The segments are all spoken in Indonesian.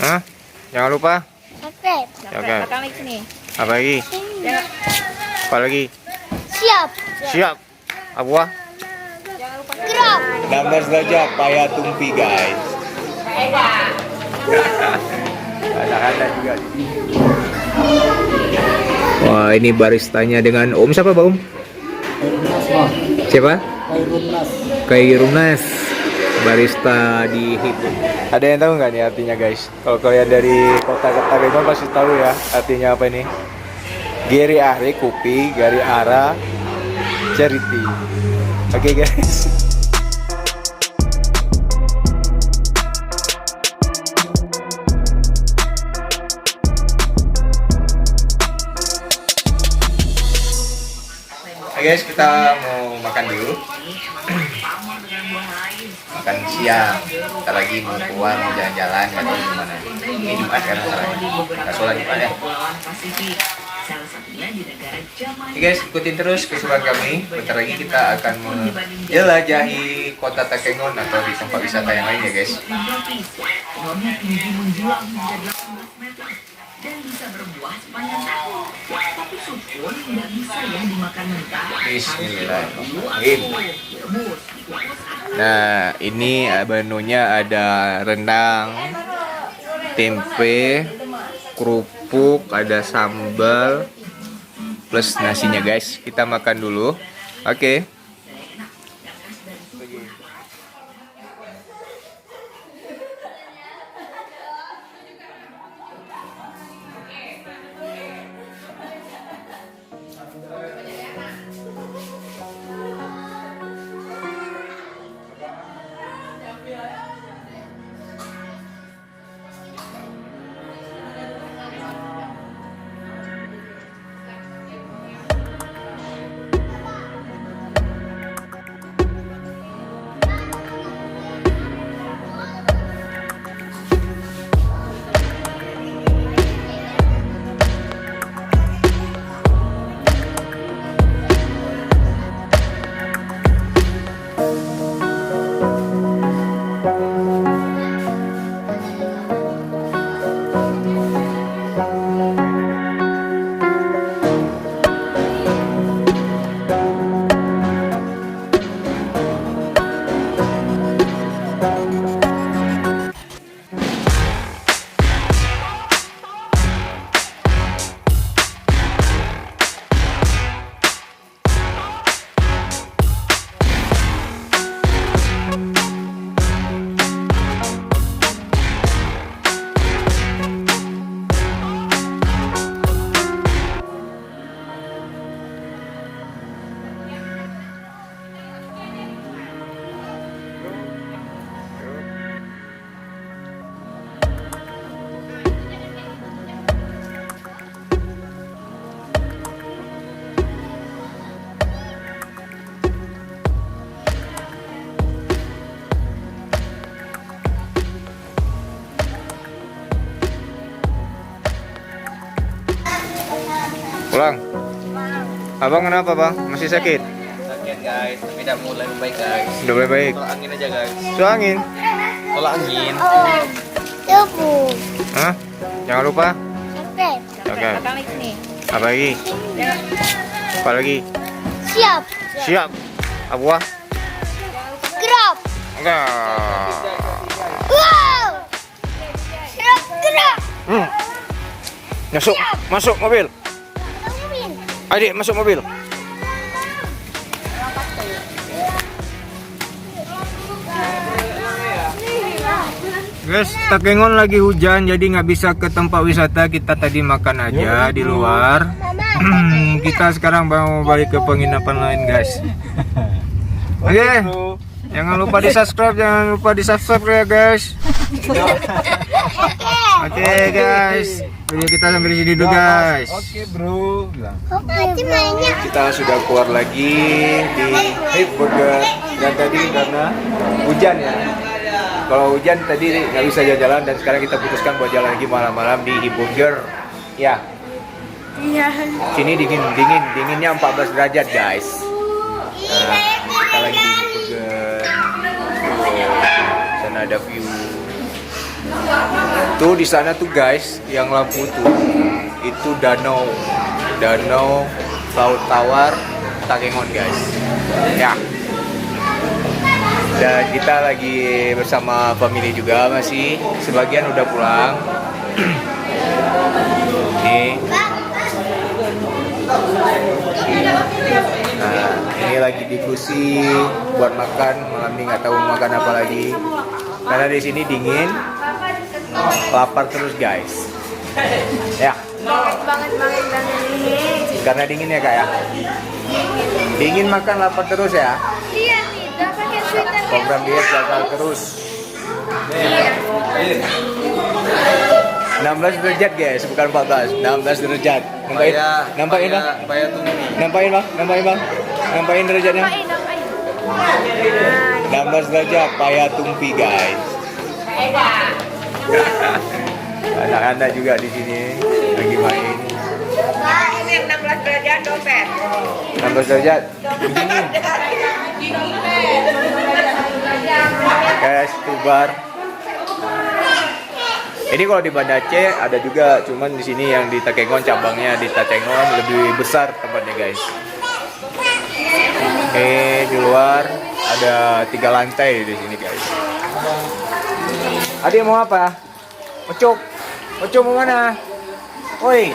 Hah? Jangan lupa. Subscribe. Oke. Belakang lagi sini. Apa lagi? Jangan, Apa lagi? Siap. Siap. Apa? jangan lupa. Gerak. 16 derajat payah tumpi guys. Ada juga. Wah, ini baristanya dengan Om siapa, Om? Siapa? Kairunnas. Barista di Hippo. Ada yang tahu nggak nih artinya guys? Kalau kalian dari kota Takengon pasti tahu ya artinya apa ini? Geri Are Kupi, Gari Ara Charity. Oke guys. Oke guys, kita mau makan dulu. Makan siang. Kita lagi mau keluar, mau jalan-jalan, nggak tahu gimana. Ini Jumat kan masalahnya. Kita sholat Jumat ya. Oke guys, ikutin terus keseruan kami. Bentar lagi kita akan menjelajahi kota Takengon atau di tempat wisata yang lain ya guys. Dan bisa berbuah sepanjang tahun. Tapi sukun nggak bisa ya dimakan mentah. Bismillahirrahmanirrahim. Nah, ini menunya ada rendang, tempe, kerupuk, ada sambal, plus nasinya guys. Kita makan dulu. Oke. Pulang. Abang kenapa bang? Masih sakit? Sakit guys, tapi udah mulai membaik guys. Udah mulai baik. Tolak angin aja guys. So angin? Tolak angin. Tebu. Hah? Jangan lupa. Subscribe. Oke. Belakang lagi sini. Apa lagi? Jangan, Apa lagi? Siap. Siap. Apa? Gerak. Enggak. Wow. Gerak, gerak. Masuk, masuk mobil. Adik masuk mobil. Guys, Takengon lagi hujan jadi nggak bisa ke tempat wisata. Kita tadi makan aja di luar. Kita sekarang mau balik ke penginapan lain guys. Oke, jangan lupa di subscribe, ya guys. Oke guys, video kita sampai di sini dulu guys. Oke bro. Nanti mainnya. Kita sudah keluar lagi di Hipburger dan tadi karena hujan ya. Kalau hujan tadi nggak bisa jalan-jalan dan sekarang kita putuskan buat jalan lagi malam-malam di Hipburger. Ya. Iya. Sini dinginnya 14 derajat guys. Nah, kita lagi di Hipburger. Sana ada view. Tuh di sana tuh guys, yang lampu tuh itu danau Laut Tawar Takengon guys. Ya. Dan kita lagi bersama family juga, masih sebagian udah pulang. Nih. Nah, ini lagi diskusi buat makan malam ini, nggak tahu makan apa lagi. Karena di sini dingin, lapar terus guys. Ya. Banget nih. Karena dingin ya kak ya. Dingin makan lapar terus ya. Iya nih, udah pakai sweater Program diet gagal terus. 16 derajat guys, bukan 14. 16 derajat. Nampain bang? Paya tumpi. Nampain bang? Nampain derajatnya? 16 derajat, paya tumpi guys. Anak-anak juga di sini lagi main. Ini 16 derajat dompet. 16 derajat. Dingin. Guys, itu bar. Ini kalau di Banda Aceh ada juga, cuman di sini yang di Takengon cabangnya di Takengon lebih besar tempatnya guys. Di luar ada 3 lantai di sini guys. Adik mau apa? Ocok mau mana? Oi.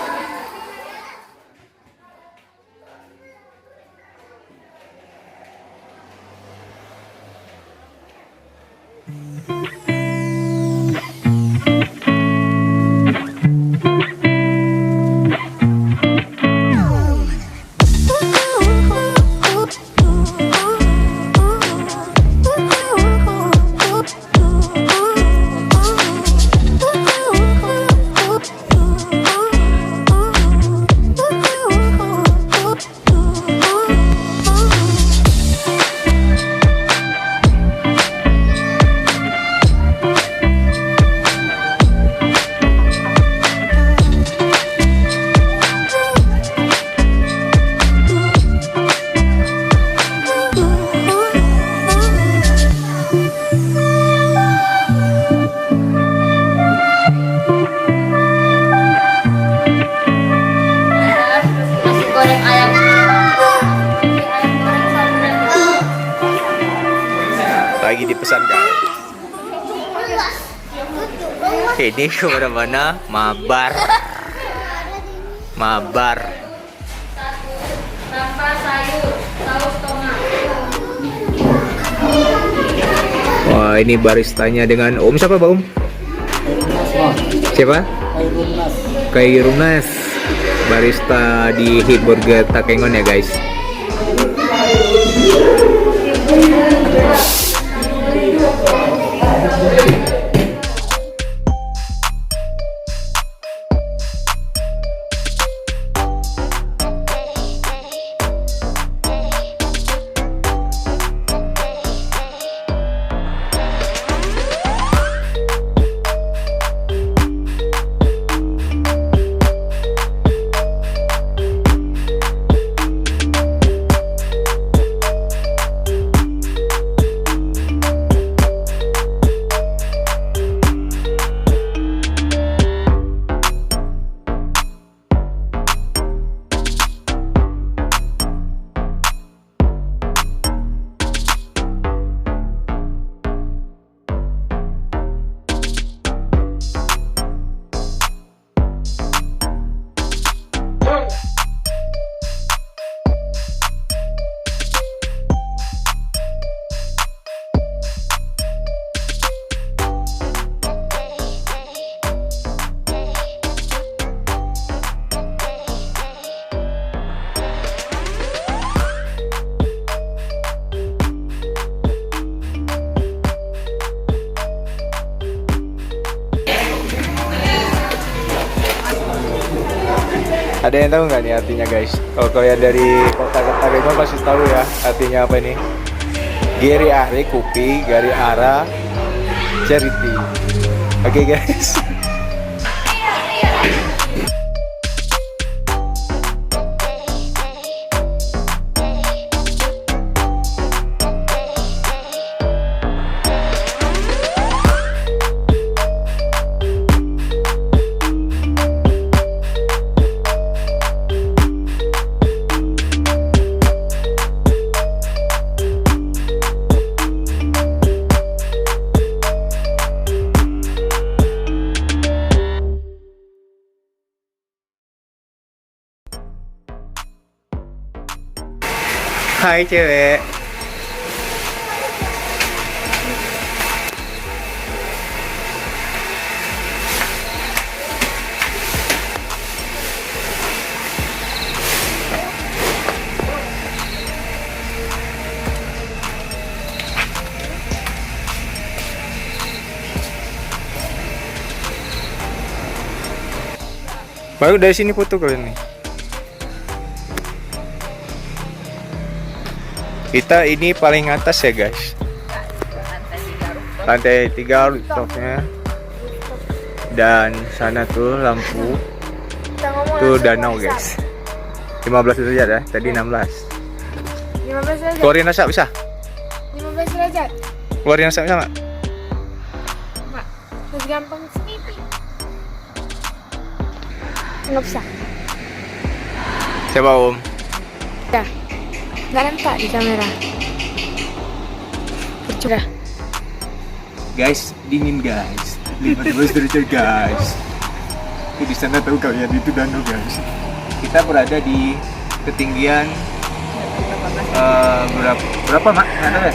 Lagi dipesan guys. Ini kemana-mana mabar. Wah, ini baristanya dengan Om siapa Pak Om? Siapa? Khairunnas. Barista di Hit Burger Takengon ya guys. Ada yang tahu nggak nih artinya guys? Kalau kalian dari kota Takengon pasti tahu ya artinya apa ini? Geri Ahre Kopi, Gari Ara Charity. Oke guys. Hai cewek. Baru dari sini foto kalian nih. Kita ini paling atas ya guys. Lantai 3 rooftopnya. Dan sana tuh lampu. Kita ngomong Tuh langsung danau WhatsApp. guys. 15 derajat ya, tadi 16. 15 derajat. Keluarin asap bisa? 15 derajat. Keluarin asap bisa nggak? Mak, terus gampang snippy. Nggak bisa. Coba Om. Dah. Nggak nampak di kamera. Sudah. Guys, dingin guys. 15 derajat guys. Di sana tahu kalian itu danau guys. Kita berada di ketinggian berapa mak? Nggak tahu ya?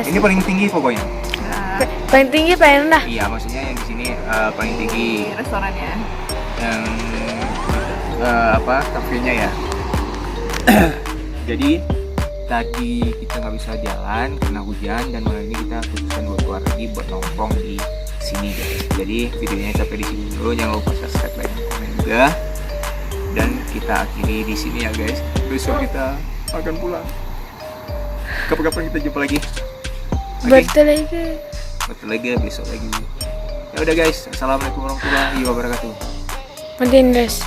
16. Ini paling tinggi pokoknya. Paling tinggi paling rendah. Iya, maksudnya yang di sini paling tinggi. Restorannya. Yang kafenya ya. Jadi tadi kita nggak bisa jalan karena hujan dan malam ini kita putuskan buat keluar lagi buat nongkrong di sini guys. Jadi videonya sampai di sini dulu, jangan lupa subscribe, like, dan komen juga. Dan kita akhiri di sini ya guys. Besok kita akan pulang. Kapan-kapan kita jumpa lagi. Betul lagi. Betul lagi besok lagi. Ya udah guys, assalamualaikum warahmatullahi wabarakatuh. Mandin guys.